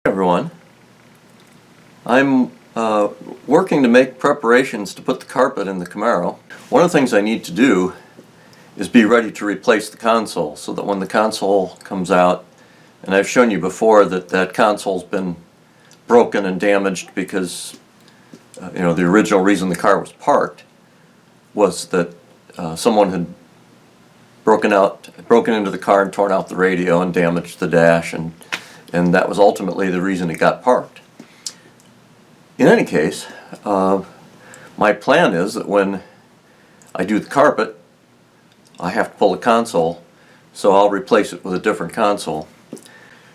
Everyone, I'm working to make preparations to put the carpet in the Camaro. One of the things I need to do is be ready to replace the console so that when the console comes out, and I've shown you before that that console's been broken and damaged because the original reason the car was parked was that someone had broken into the car and torn out the radio and damaged the dash, and that was ultimately the reason it got parked. In any case, my plan is that when I do the carpet, I have to pull the console, so I'll replace it with a different console.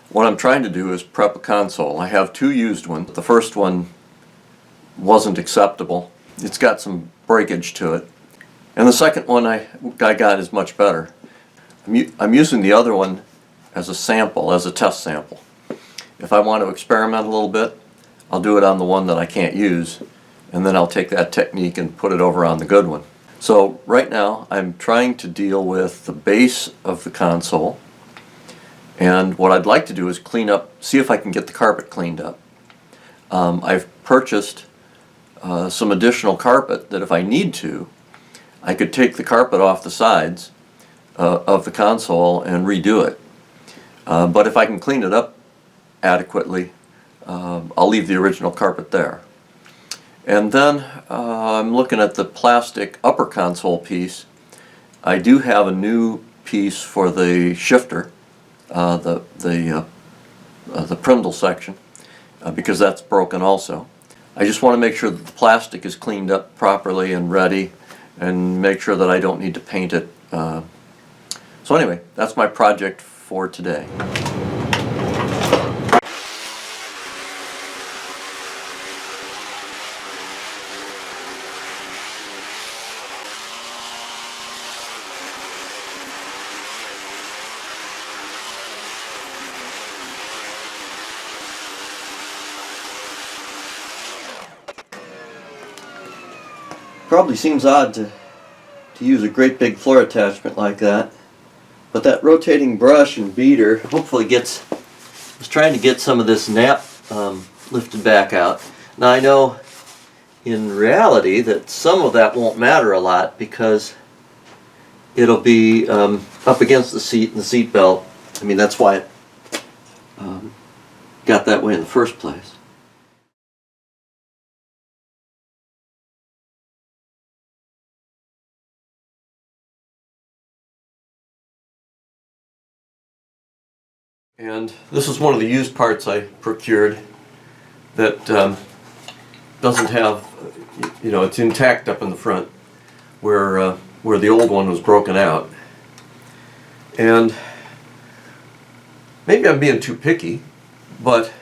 What I'm trying to do is prep a console. I have two used ones. The first one wasn't acceptable. It's got some breakage to it. And the second one I got is much better. I'm using the other one as a sample, as a test sample. If I want to experiment a little bit, I'll do it on the one that I can't use, and then I'll take that technique and put it over on the good one. So right now I'm trying to deal with the base of the console, and what I'd like to do is clean up, see if I can get the carpet cleaned up. I've purchased some additional carpet that if I need to, I could take the carpet off the sides of the console and redo it. But if I can clean it up adequately, I'll leave the original carpet there. And then I'm looking at the plastic upper console piece. I do have a new piece for the shifter, the Prindle section, because that's broken also. I just want to make sure that the plastic is cleaned up properly and ready, and make sure that I don't need to paint it. So anyway, that's my project for today. Probably seems odd to use a great big floor attachment like that, but that rotating brush and beater hopefully was trying to get some of this nap lifted back out. Now I know in reality that some of that won't matter a lot because it'll be up against the seat and the seat belt. I mean, that's why it got that way in the first place. And this is one of the used parts I procured that doesn't have, it's intact up in the front where the old one was broken out. And maybe I'm being too picky, but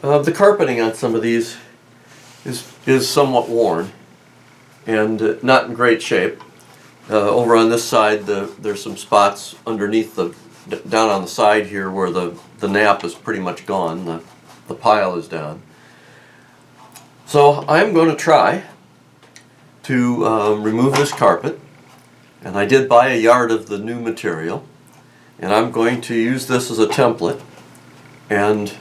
the carpeting on some of these is somewhat worn and not in great shape. Over on this side, there's some spots underneath down on the side here where the nap is pretty much gone, the pile is down. So I'm going to try to remove this carpet, and I did buy a yard of the new material, and I'm going to use this as a template and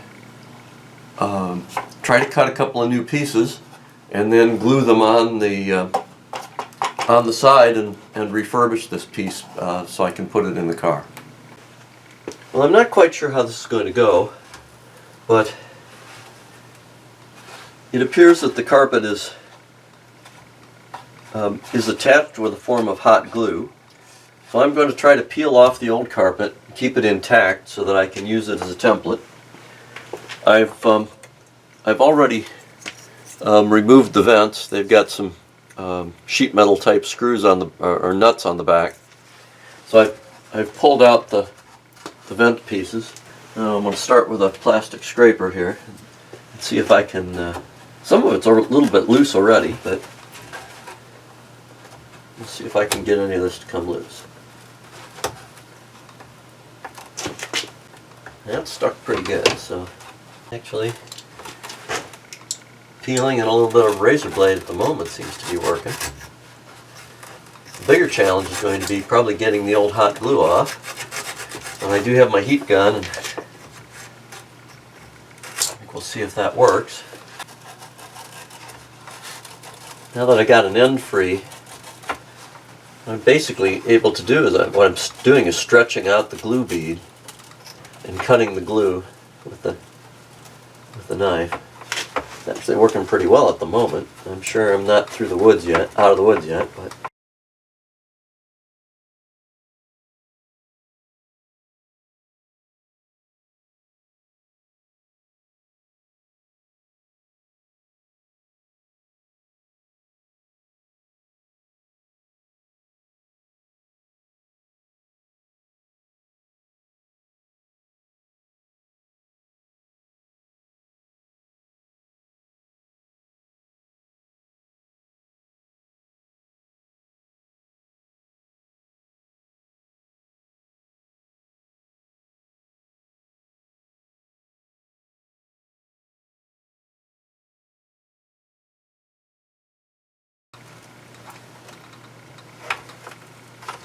try to cut a couple of new pieces and then glue them on the side and refurbish this piece so I can put it in the car. Well, I'm not quite sure how this is going to go, but it appears that the carpet is attached with a form of hot glue. So I'm going to try to peel off the old carpet, keep it intact so that I can use it as a template. I've already removed the vents. They've got some sheet metal type screws on or nuts on the back. So I've pulled out the vent pieces. Now I'm going to start with a plastic scraper here and see if I can, some of it's a little bit loose already, but let's see if I can get any of this to come loose. That's stuck pretty good, so actually peeling and a little bit of razor blade at the moment seems to be working. The bigger challenge is going to be probably getting the old hot glue off. And I do have my heat gun, and We'll see if that works. Now that I got an end free, what I'm basically able to do is what I'm doing is stretching out the glue bead and cutting the glue with the knife. It's actually working pretty well at the moment. I'm sure I'm not through the woods yet, out of the woods yet, but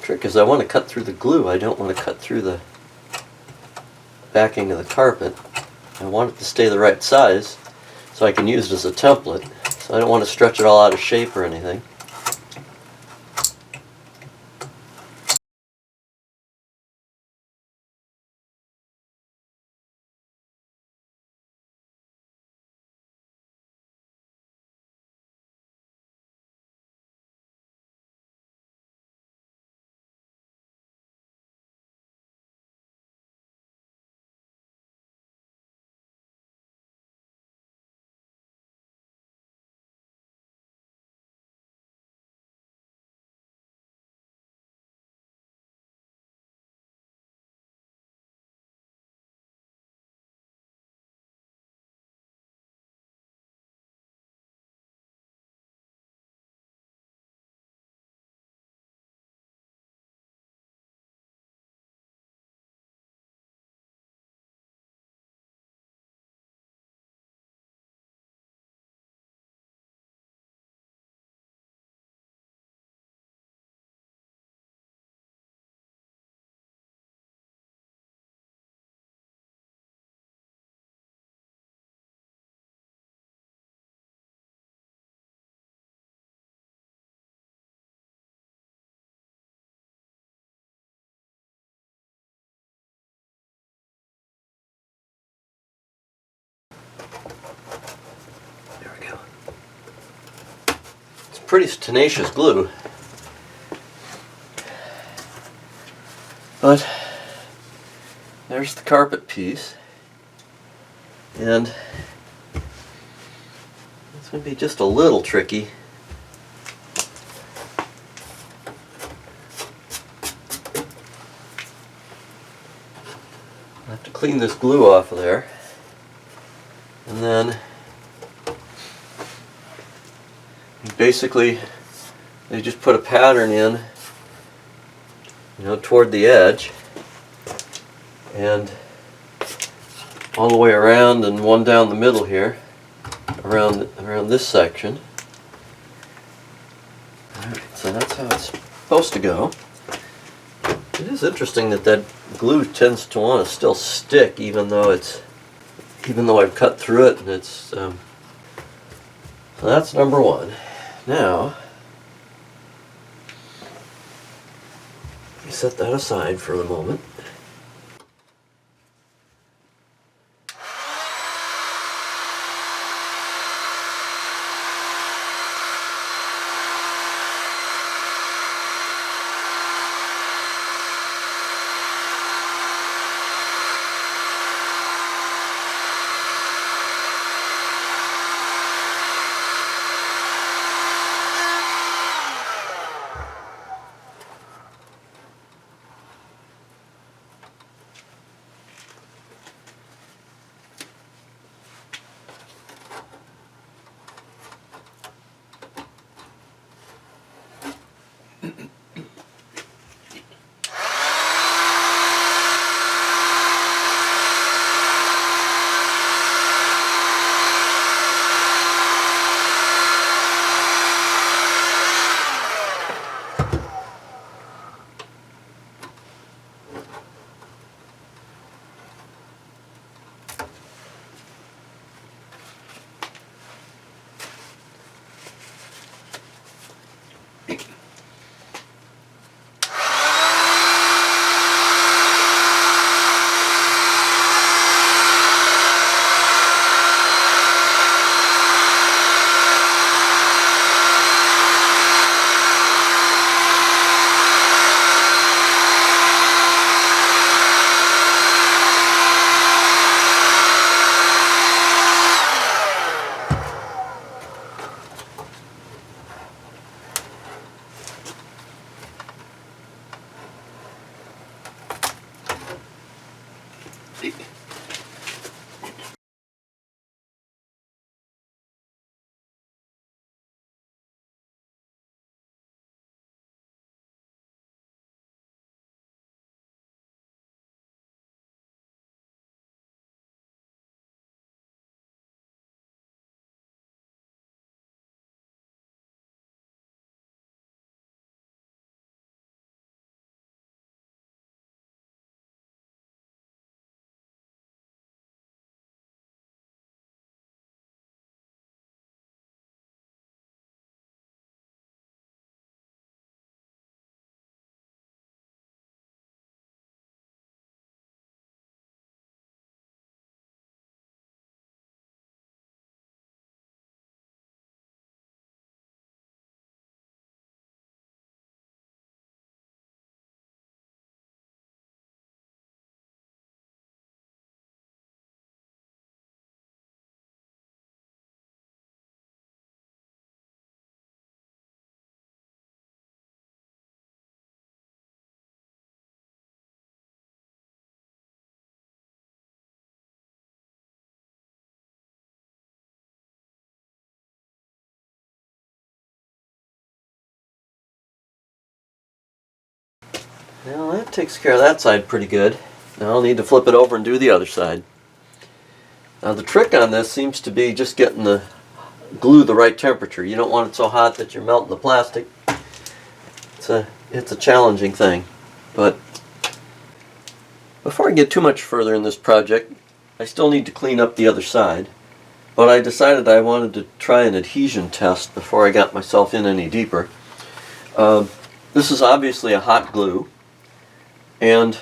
trick is I want to cut through the glue. I don't want to cut through the backing of the carpet. I want it to stay the right size so I can use it as a template. So I don't want to stretch it all out of shape or anything. There we go. It's pretty tenacious glue. But there's the carpet piece. And it's going to be just a little tricky. I have to clean this glue off of there. And then basically they just put a pattern in, toward the edge and all the way around and one down the middle here around this section. Alright, so that's how it's supposed to go. It is interesting that glue tends to want to still stick even though I've cut through it, and it's so that's number one. Now set that aside for the moment. Well, that takes care of that side pretty good. Now I'll need to flip it over and do the other side. Now the trick on this seems to be just getting the glue the right temperature. You don't want it so hot that you're melting the plastic. It's a challenging thing. But before I get too much further in this project, I still need to clean up the other side. But I decided I wanted to try an adhesion test before I got myself in any deeper. This is obviously a hot glue. And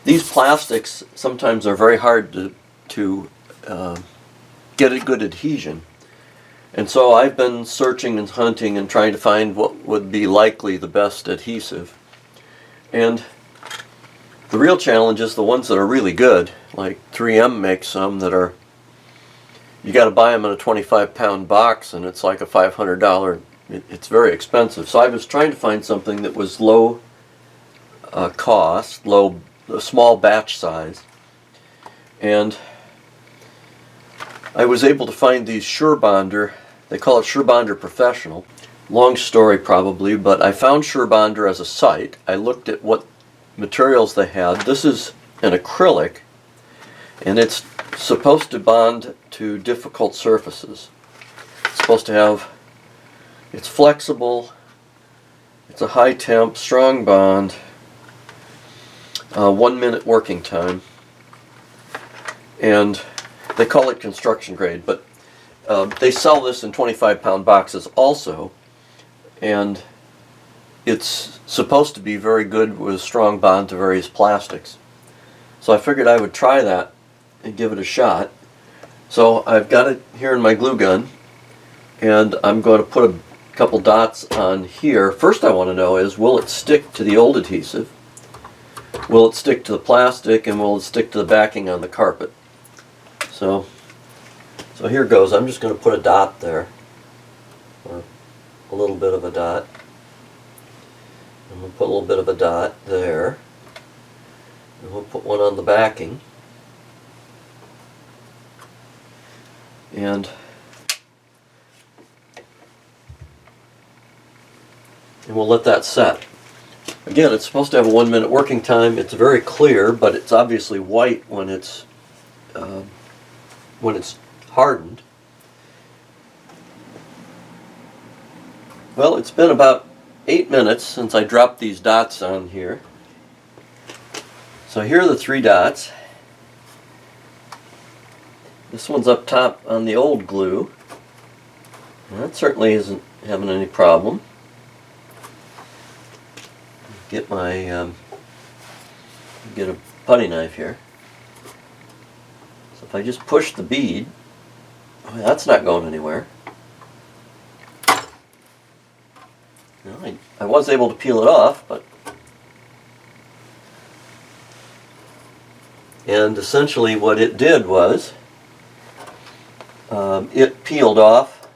these plastics sometimes are very hard to get a good adhesion. And so I've been searching and hunting and trying to find what would be likely the best adhesive. And the real challenge is the ones that are really good, like 3M makes some that are, you got to buy them in a 25-pound box and it's like a $500, it's very expensive. So I was trying to find something that was low cost, a small batch size, and I was able to find these SureBonder. They call it SureBonder Professional. Long story probably, but I found SureBonder as a site. I looked at what materials they had. This is an acrylic, and it's supposed to bond to difficult surfaces. It's supposed to have, it's flexible, it's a high temp, strong bond, 1 minute working time, and they call it construction grade, but they sell this in 25-pound boxes also, and it's supposed to be very good with strong bond to various plastics. So I figured I would try that and give it a shot. So I've got it here in my glue gun, and I'm going to put a couple dots on here. First I want to know is, will it stick to the old adhesive? Will it stick to the plastic, and will it stick to the backing on the carpet? So here goes. I'm just going to put a dot there, or a little bit of a dot. And we'll put a little bit of a dot there. And we'll put one on the backing. And we'll let that set. Again, it's supposed to have a 1 minute working time. It's very clear, but it's obviously white when it's hardened. Well, it's been about 8 minutes since I dropped these dots on here. So here are the 3 dots. This one's up top on the old glue. And that certainly isn't having any problem. Get my get a putty knife here. So if I just push the bead, oh, that's not going anywhere. Well, I was able to peel it off, but and essentially what it did was it peeled off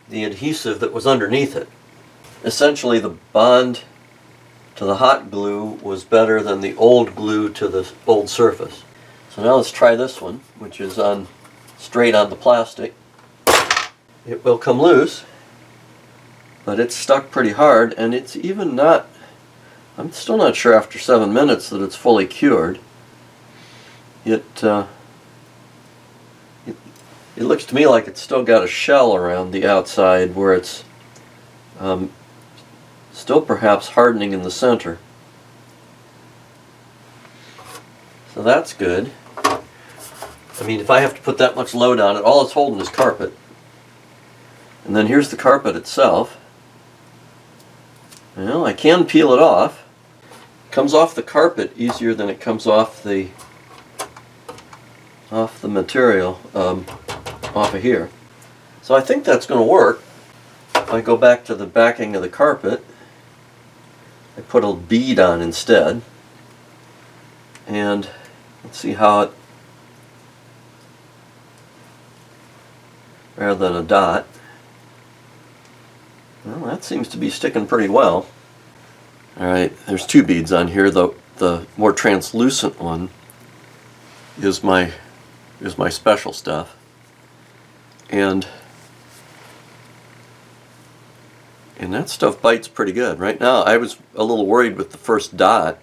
the adhesive that was underneath it. Essentially the bond to the hot glue was better than the old glue to the old surface. So now let's try this one, which is on straight on the plastic. It will come loose, but it's stuck pretty hard, and it's even not, I'm still not sure after 7 minutes that it's fully cured. It looks to me like it's still got a shell around the outside where it's still perhaps hardening in the center. So that's good. I mean, if I have to put that much load on it, all it's holding is carpet. And then here's the carpet itself. Well, I can peel it off. It comes off the carpet easier than it comes off the material off of here. So I think that's going to work. If I go back to the backing of the carpet, I put a bead on instead, and let's see how it, rather than a dot. Well, that seems to be sticking pretty well. Alright, there's 2 beads on here. The more translucent one is my special stuff. And that stuff bites pretty good. Right now I was a little worried with the first dot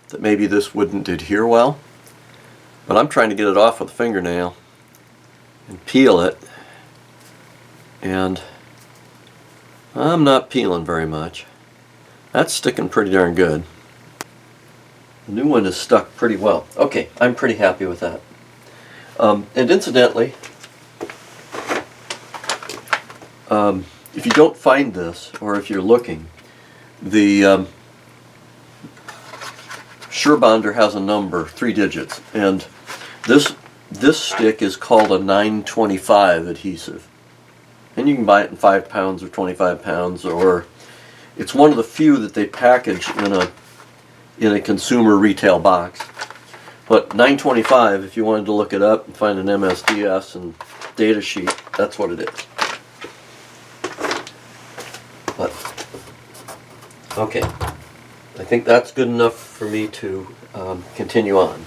that maybe this wouldn't adhere well, but I'm trying to get it off with a fingernail and peel it, and I'm not peeling very much. That's sticking pretty darn good. The new one is stuck pretty well. Okay, I'm pretty happy with that. And incidentally, if you don't find this, or if you're looking, the SureBonder has a number, 3 digits, and this stick is called a 925 adhesive. And you can buy it in 5 pounds or 25 pounds, or it's one of the few that they package in a consumer retail box. But 925, if you wanted to look it up and find an MSDS and data sheet, that's what it is. But okay, I think that's good enough for me to continue on.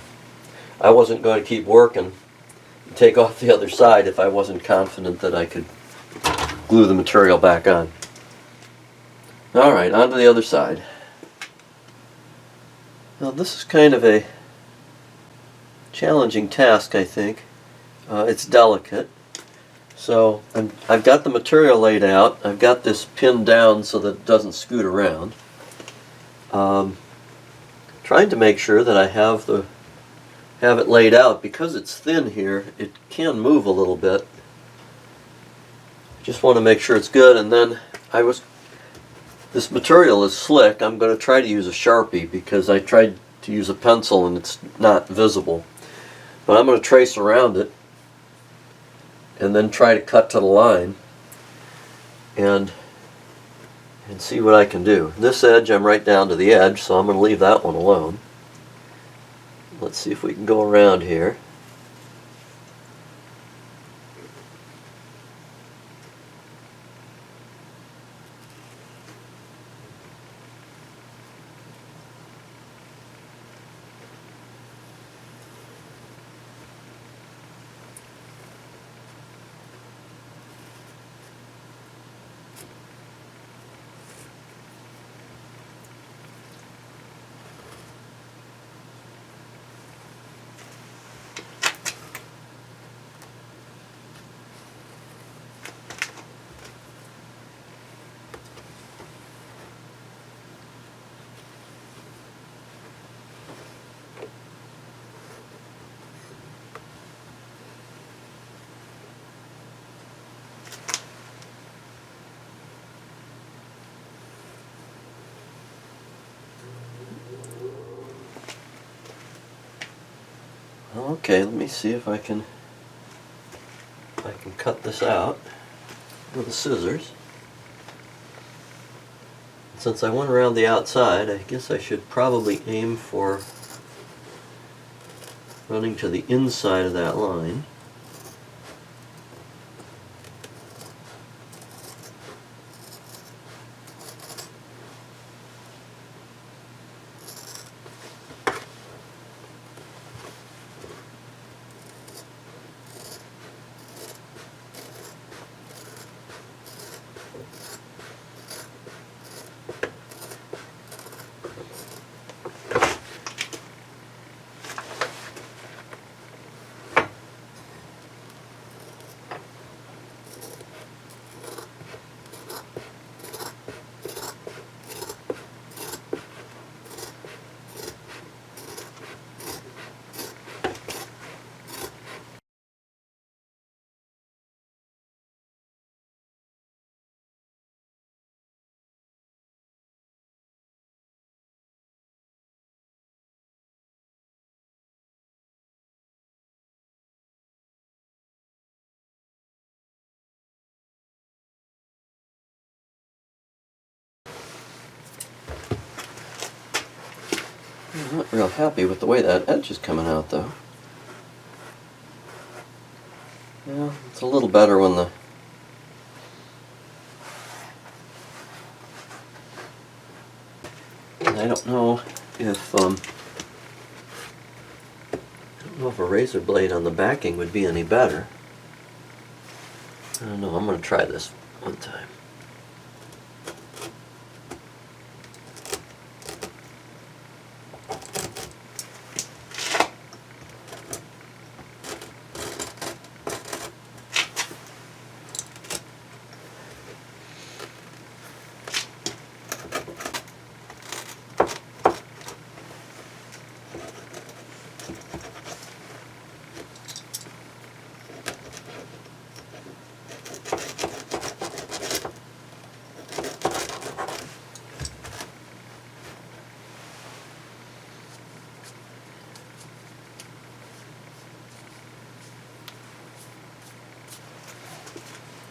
I wasn't going to keep working and take off the other side if I wasn't confident that I could glue the material back on. Alright, on to the other side. Now this is kind of a challenging task, I think. It's delicate. So I've got the material laid out. I've got this pinned down so that it doesn't scoot around. Trying to make sure that I have it laid out. Because it's thin here, it can move a little bit. Just want to make sure it's good. And then this material is slick. I'm going to try to use a Sharpie because I tried to use a pencil and it's not visible. But I'm going to trace around it and then try to cut to the line and see what I can do. This edge, I'm right down to the edge, so I'm going to leave that one alone. Let's see if we can go around here. Okay, let me see if I can cut this out with the scissors. Since I went around the outside, I guess I should probably aim for running to the inside of that line. I'm not real happy with the way that edge is coming out, though. Yeah, it's a little better when the I don't know if a razor blade on the backing would be any better. I don't know. I'm going to try this one time.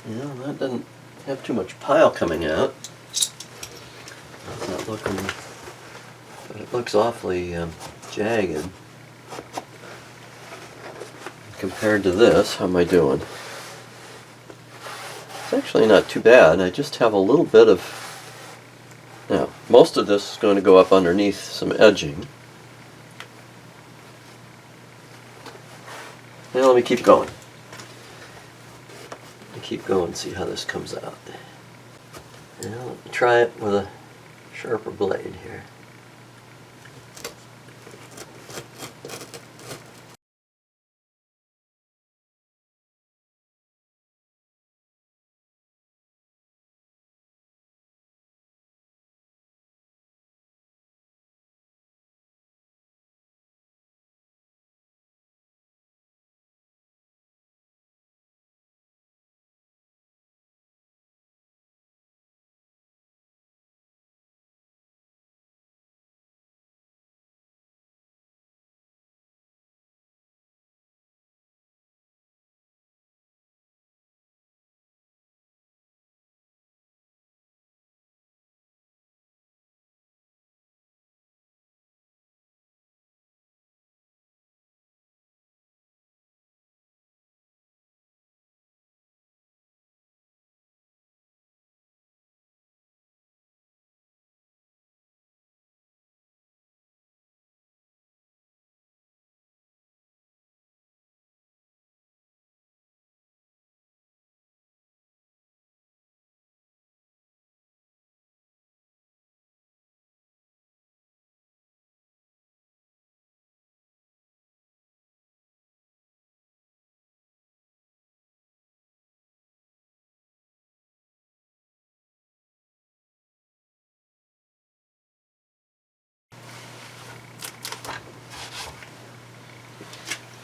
Yeah, that didn't have too much pile coming out. It's not looking, but it looks awfully jagged. Compared to this, how am I doing? It's actually not too bad. I just have a little bit of, now, most of this is going to go up underneath some edging. Now let me keep going. Keep going, see how this comes out. Now let me try it with a sharper blade here.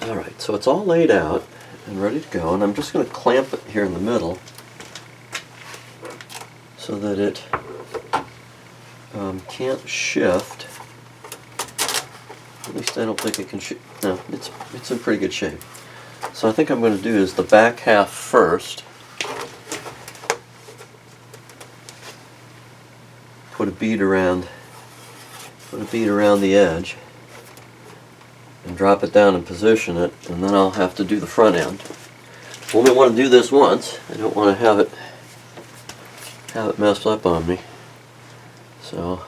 Alright, so it's all laid out and ready to go, and I'm just going to clamp it here in the middle so that it can't shift. At least I don't think it can shift. No, it's in pretty good shape. So I think I'm going to do is the back half first. Put a bead around the edge and drop it down and position it, and then I'll have to do the front end. Only want to do this once. I don't want to have it messed up on me. So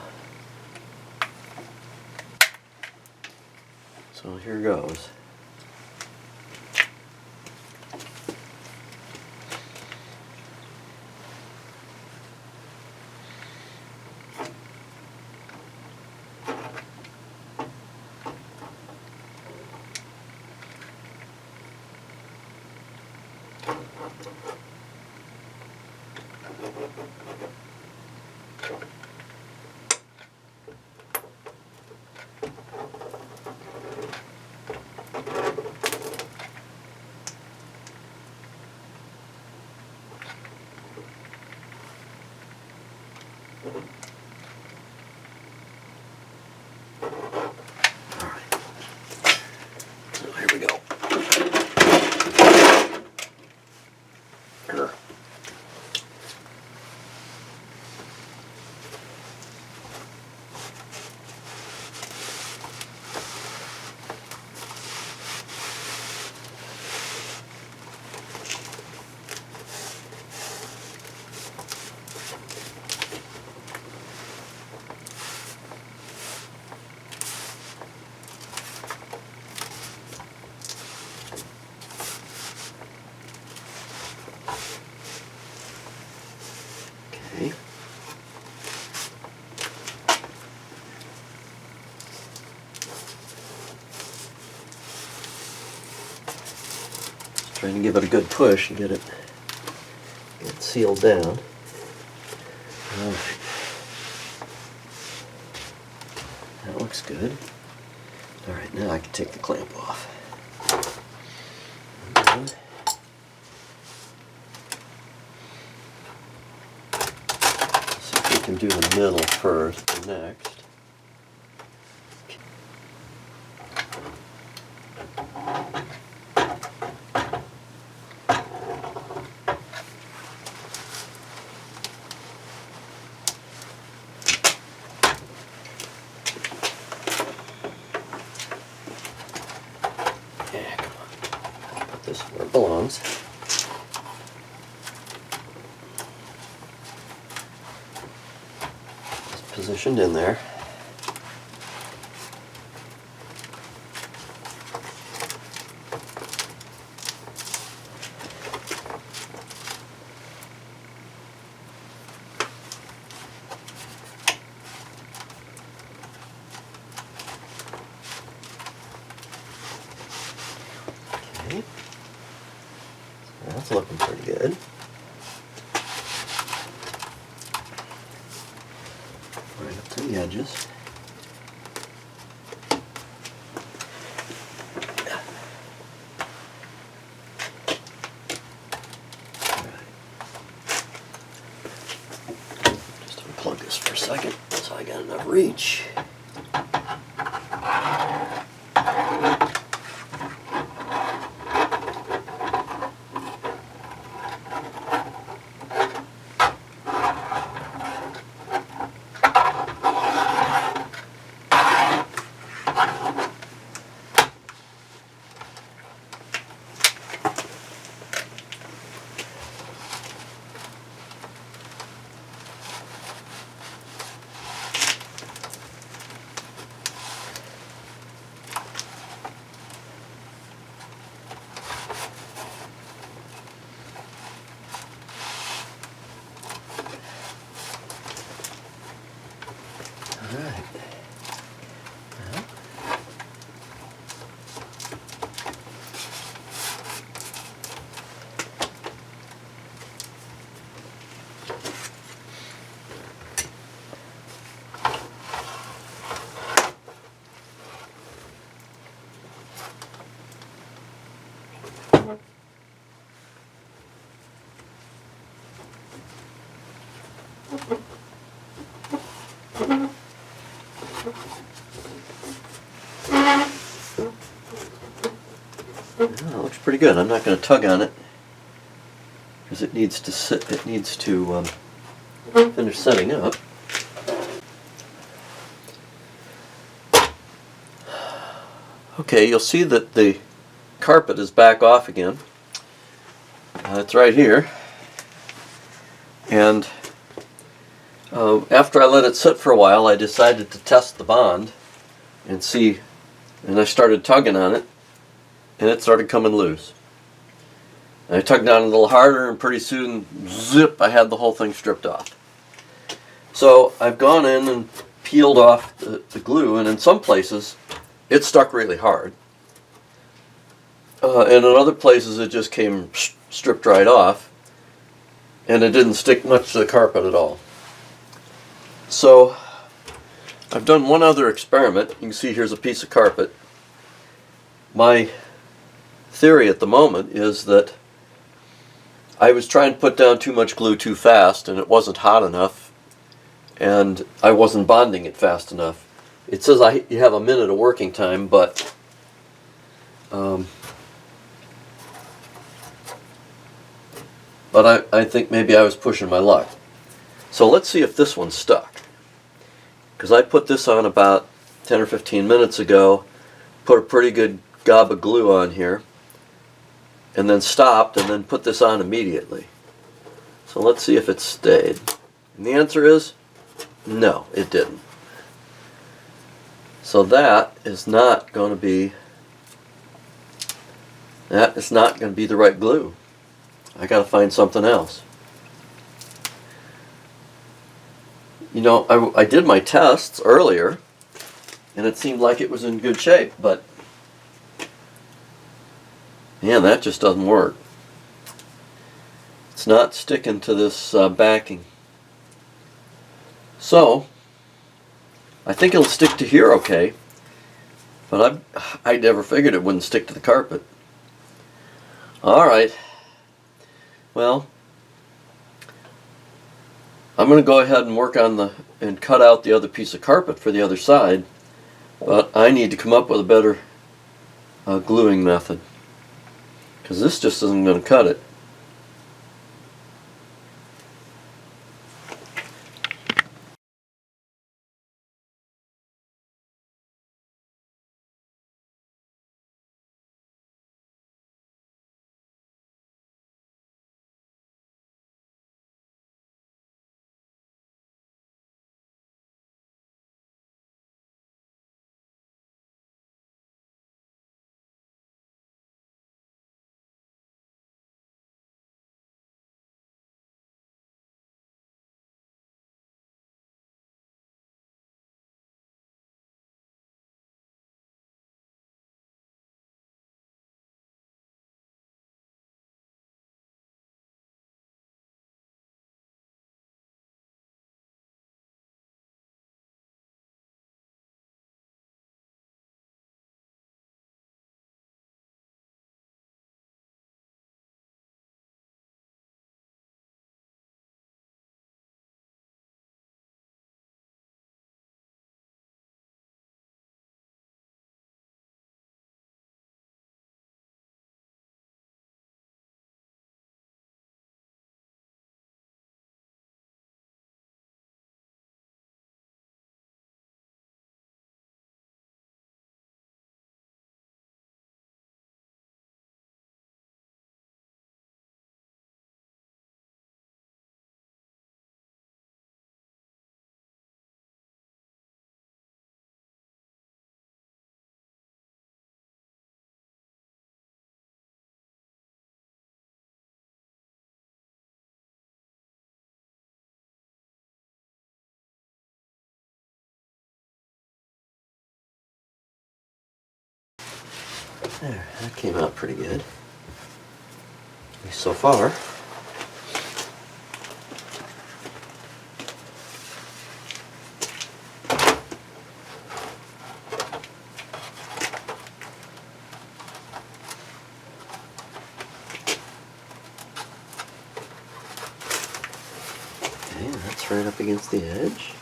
here goes. Trying to give it a good push and get it sealed down. Alright. That looks good. Alright, now I can take the clamp off. See if we can do the middle first or next. This is where it belongs. It's positioned in there. Okay. That's looking pretty good. Right up to the edges. Just unplug this for a second so I got enough reach. Alright. That looks pretty good. I'm not going to tug on it because it needs to sit. It needs to finish setting up. Okay, you'll see that the carpet is back off again. It's right here, and after I let it sit for a while, I decided to test the bond and see, and I started tugging on it, and it started coming loose. And I tugged on it a little harder, and pretty soon, zip, I had the whole thing stripped off. So I've gone in and peeled off the glue, and in some places it stuck really hard. And in other places it just came stripped right off, and it didn't stick much to the carpet at all. So I've done one other experiment. You can see here's a piece of carpet. My theory at the moment is that I was trying to put down too much glue too fast, and it wasn't hot enough, and I wasn't bonding it fast enough. It says you have a minute of working time, but I think maybe I was pushing my luck. So let's see if this one's stuck. Because I put this on about 10 or 15 minutes ago, put a pretty good gob of glue on here, and then stopped, and then put this on immediately. So let's see if it stayed. And the answer is no, it didn't. So that is not going to be the right glue. I got to find something else. You know, I did my tests earlier, and it seemed like it was in good shape, but Man, that just doesn't work. It's not sticking to this backing. So, I think it'll stick to here okay, but I never figured it wouldn't stick to the carpet. Alright, well, I'm going to go ahead and work on and cut out the other piece of carpet for the other side, but I need to come up with a better gluing method, because this just isn't going to cut it. There, that came out pretty good. At least so far. Okay, that's right up against the edge.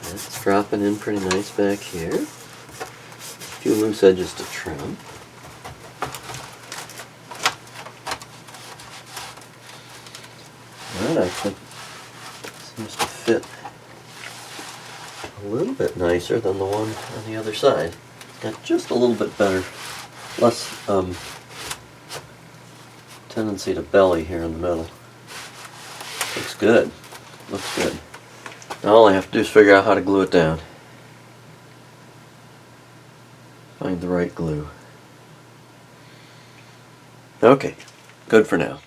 That's dropping in pretty nice back here. A few loose edges to trim. That actually seems to fit a little bit nicer than the one on the other side. Got just a little bit better, less tendency to belly here in the middle. Looks good. Looks good. Now all I have to do is figure out how to glue it down. Find the right glue. Okay, good for now.